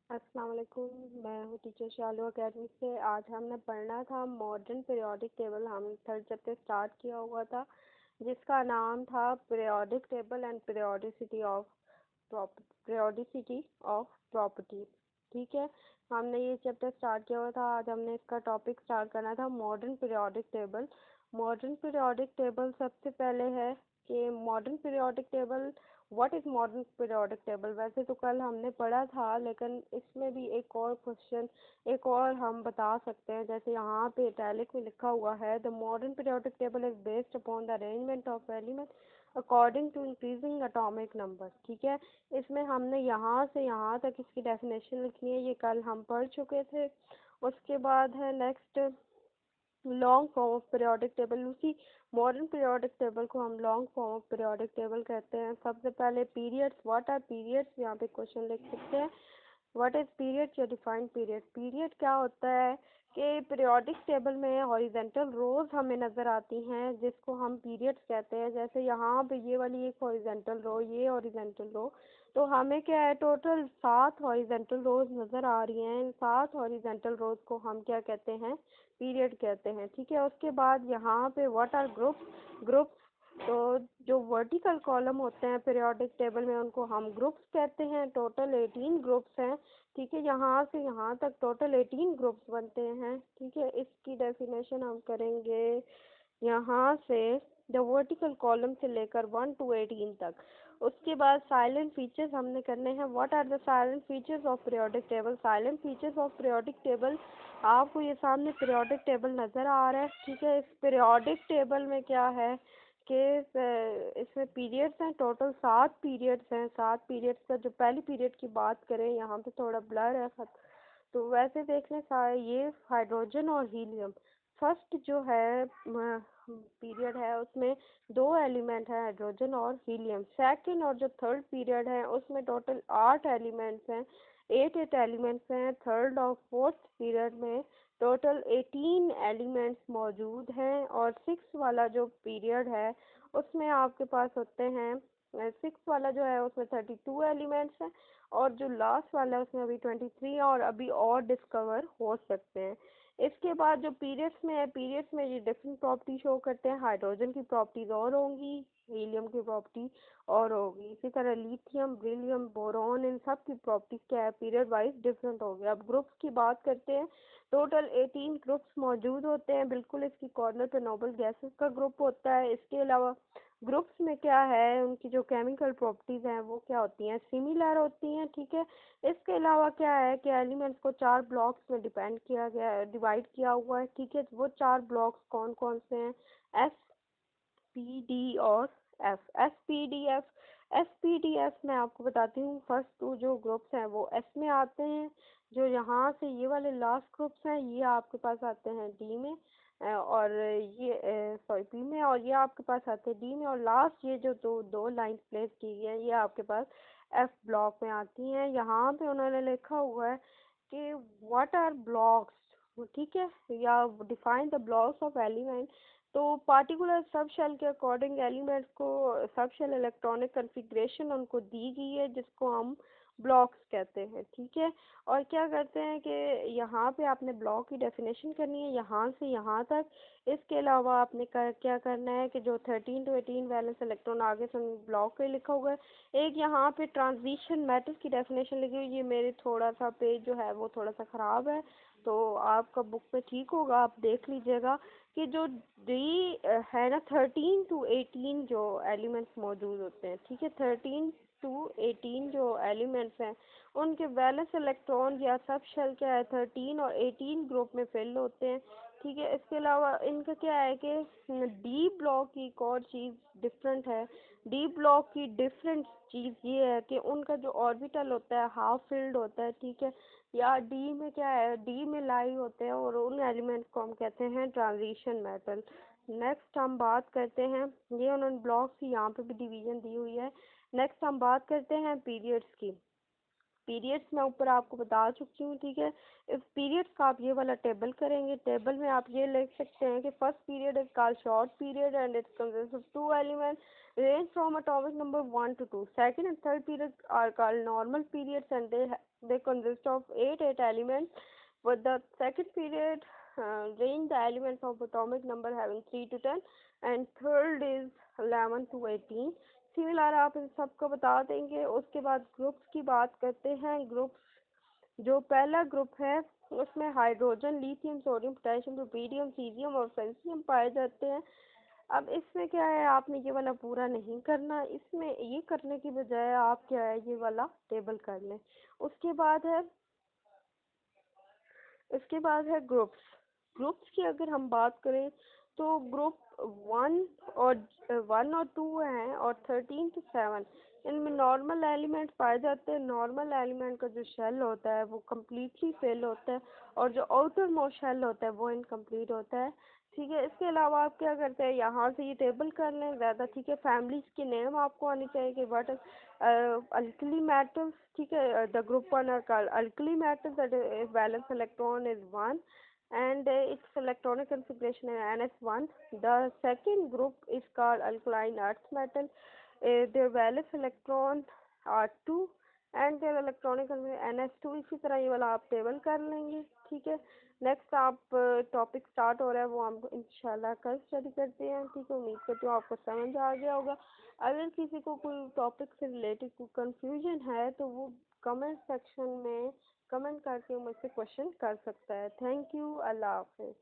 अस्सलाम वालेकुम। मैं हूँ टीचर शालू अकेडमी से। आज हमने पढ़ना था मॉडर्न पीरियोडिक टेबल। हम थर्ड चैप्टर स्टार्ट किया हुआ था जिसका नाम था periodic table and periodicity of property. ठीक है, हमने ये चैप्टर स्टार्ट किया हुआ था। आज हमने इसका टॉपिक स्टार्ट करना था modern periodic table. Modern periodic table सबसे पहले है कि modern periodic table, what is modern periodic table. वैसे तो कल हमने पढ़ा था, लेकिन इसमें भी एक और क्वेश्चन, एक और हम बता सकते हैं। जैसे यहाँ पे इटैलिक में लिखा हुआ है, the modern periodic table is based upon the arrangement of element according to increasing atomic number. ठीक है, इसमें हमने यहाँ से यहाँ तक इसकी डेफिनेशन लिखनी है, ये कल हम पढ़ चुके थे। उसके बाद है next long form of periodic table. उसी मॉडर्न पीरियोडिक टेबल को हम long form of periodic table कहते हैं। सबसे पहले पीरियड्स, व्हाट आर पीरियड्स, यहाँ पे क्वेश्चन लिख सकते हैं। व्हाट इज पीरियड या डिफाइंड पीरियड। पीरियड क्या होता है कि पीरियोडिक टेबल में हॉरिजेंटल रोज हमें नज़र आती हैं जिसको हम पीरियड्स कहते हैं। जैसे यहाँ पे ये वाली एक हॉरिजेंटल रो, ये हॉरिजेंटल रो, तो हमें क्या है, टोटल 7 हॉरिजेंटल रोज नज़र आ रही हैं। इन 7 हॉरिजेंटल रोज को हम क्या कहते हैं, पीरियड कहते हैं। ठीक है, उसके बाद यहाँ पे व्हाट आर ग्रुप्स। तो जो वर्टिकल कॉलम होते हैं पीरियोडिक टेबल में उनको हम ग्रुप्स कहते हैं। टोटल 18 ग्रुप्स हैं। ठीक है, यहाँ से यहाँ तक टोटल 18 ग्रुप्स बनते हैं। ठीक है, इसकी डेफिनेशन हम करेंगे यहाँ से द वर्टिकल कॉलम से लेकर 1 to 18 तक। उसके बाद साइलेंट फीचर्स हमने करने हैं। What are the silent features of periodic table. Silent features of periodic table, आपको ये सामने पीरियोडिक टेबल नज़र आ रहा है। ठीक है, इस पीरियोडिक टेबल में क्या है कि इसमें पीरियड्स हैं, टोटल 7 पीरियड्स हैं। 7 पीरियड्स का जो पहली पीरियड की बात करें, यहाँ पे थोड़ा ब्लर है तो वैसे देखने सा ये हाइड्रोजन और हीलियम। फर्स्ट जो है पीरियड है उसमें 2 एलिमेंट है, हाइड्रोजन और हीलियम। सेकंड और जो थर्ड पीरियड है उसमें टोटल 8 एलिमेंट्स हैं, 8 एलिमेंट्स हैं। थर्ड और फोर्थ पीरियड में टोटल 18 एलिमेंट्स मौजूद हैं। और 6 वाला जो पीरियड है उसमें आपके पास होते हैं, 6 वाला जो है उसमें 32 एलिमेंट्स हैं। और जो लास्ट वाला है उसमें अभी 23 और अभी और डिस्कवर हो सकते हैं। इसके बाद जो पीरियड्स में है, पीरियड्स में ये डिफरेंट प्रॉपर्टी शो करते हैं। हाइड्रोजन की प्रॉपर्टीज और होंगी, हीलियम की प्रॉपर्टी और होगी। इसी तरह लिथियम, बेरिलियम, बोरॉन, इन सब की प्रॉपर्टीज क्या है, पीरियड वाइज डिफरेंट होगी। अब ग्रुप्स की बात करते हैं। टोटल 18 ग्रुप्स मौजूद होते हैं। बिल्कुल इसकी कॉर्नर पे नोबल गैसेस का ग्रुप होता है। इसके अलावा ग्रुप्स में क्या है, उनकी जो केमिकल प्रॉपर्टीज हैं वो क्या होती हैं, सिमिलर होती हैं। ठीक है, इसके अलावा क्या है कि एलिमेंट्स को 4 ब्लॉक्स में डिपेंड किया गया है, डिवाइड किया हुआ है। ठीक है, वो 4 ब्लॉक्स कौन कौन से हैं, एस, पी, डी और F. S P D F मैं आपको बताती हूँ। फर्स्ट 2 जो ग्रुप्स हैं वो एस में आते हैं। जो यहाँ से ये वाले लास्ट ग्रुप्स हैं ये आपके पास आते हैं डी में, और ये सॉरी पी में, और ये आपके पास आते हैं डी में। और लास्ट ये जो दो दो लाइन प्लेस की गई है ये आपके पास एफ ब्लॉक में आती हैं। यहाँ पे उन्होंने लिखा हुआ है कि व्हाट आर ब्लॉक्स। ठीक है, या define the blocks of element. तो पार्टिकुलर सब शेल के अकॉर्डिंग एलिमेंट्स को सब शेल इलेक्ट्रॉनिक कन्फिग्रेशन उनको दी गई है जिसको हम ब्लॉक्स कहते हैं। ठीक है, और क्या करते हैं कि यहाँ पे आपने ब्लॉक की डेफिनेशन करनी है यहाँ से यहाँ तक। इसके अलावा आपने क्या करना है कि जो 13 to 18 वैलेंस इलेक्ट्रॉन आगे से ब्लॉक पे लिखा हुआ है। एक यहाँ पे ट्रांजिशन मेटल की डेफिनेशन लिखी हुई है। ये मेरे थोड़ा सा पेज जो है वो थोड़ा सा ख़राब है, तो आपका बुक में ठीक होगा, आप देख लीजिएगा कि जो डी है ना, 13 to 18 जो एलिमेंट्स मौजूद होते हैं। ठीक है, 13 to 18 जो एलिमेंट्स हैं उनके वैलेंस इलेक्ट्रॉन या सब शेल क्या है, 13 और 18 ग्रुप में फिल होते हैं। ठीक है, इसके अलावा इनका क्या है कि डी ब्लॉक की एक और चीज़ डिफरेंट है। डी ब्लॉक की डिफरेंट चीज़ ये है कि उनका जो ऑर्बिटल होता है हाफ फिल्ड होता है। ठीक है, या डी में क्या है, डी में लाई होते हैं और उन एलिमेंट्स को हम कहते हैं ट्रांजिशन मेटल। नेक्स्ट हम बात करते हैं, ये उन्होंने ब्लॉक्स की यहाँ पे भी डिवीजन दी हुई है। नेक्स्ट हम बात करते हैं पीरियड्स की। पीरियड्स मैं ऊपर आपको बता चुकी हूँ। ठीक है, इस पीरियड्स का आप ये वाला टेबल करेंगे। टेबल में आप ये लिख सकते हैं कि first period is called short period and it consist of 2 elements range from atomic number 1 to 2. Second and third periods are called normal periods and they they consist of eight elements, with the second period range the elements of atomic number having 3 to 10, and third is 11 to 18. Similar आप इन सबको बता देंगे। उसके बाद groups की बात करते हैं। ग्रुप्स, जो पहला ग्रुप है उसमें hydrogen, lithium, sodium, potassium, rubidium, caesium और फ्रेंसियम पाए जाते हैं। अब इसमें क्या है, आपने ये वाला पूरा नहीं करना, इसमें ये करने की बजाय आप क्या है ये वाला टेबल कर लें। उसके बाद है ग्रुप्स। ग्रुप्स की अगर हम बात करें तो ग्रुप वन और टू हैं, और 13 to 7 इनमें नॉर्मल एलिमेंट पाए जाते हैं। नॉर्मल एलिमेंट का जो शेल होता है वो कम्प्लीटली फिल होता है, और जो आउटर मोस्ट शेल होता है वो इनकम्प्लीट होता है। ठीक है, इसके अलावा आप क्या करते हैं, यहाँ से ये टेबल कर लें ज़्यादा। ठीक है, फैमिलीज की नेम आपको आनी चाहिए कि व्हाट alkali metals. ठीक है, the group one are called alkali metals, that is valence electron is 1, and its electronic configuration is ns1. The second group is called alkaline earth metal. Their valence electron are 2 and their electronic configuration ns2. इसी तरह ये वाला आप table कर लेंगे। ठीक है, next आप टॉपिक स्टार्ट हो रहा है वो हम इंशाल्लाह कल स्टडी करते हैं। ठीक है, उम्मीद करती हूँ आपको समझ आ गया होगा। अगर किसी को कोई टॉपिक से रिलेटेड कोई कंफ्यूजन है तो वो कमेंट सेक्शन में कमेंट करके मुझसे क्वेश्चन कर सकता है। थैंक यू, अल्लाह हाफिज़।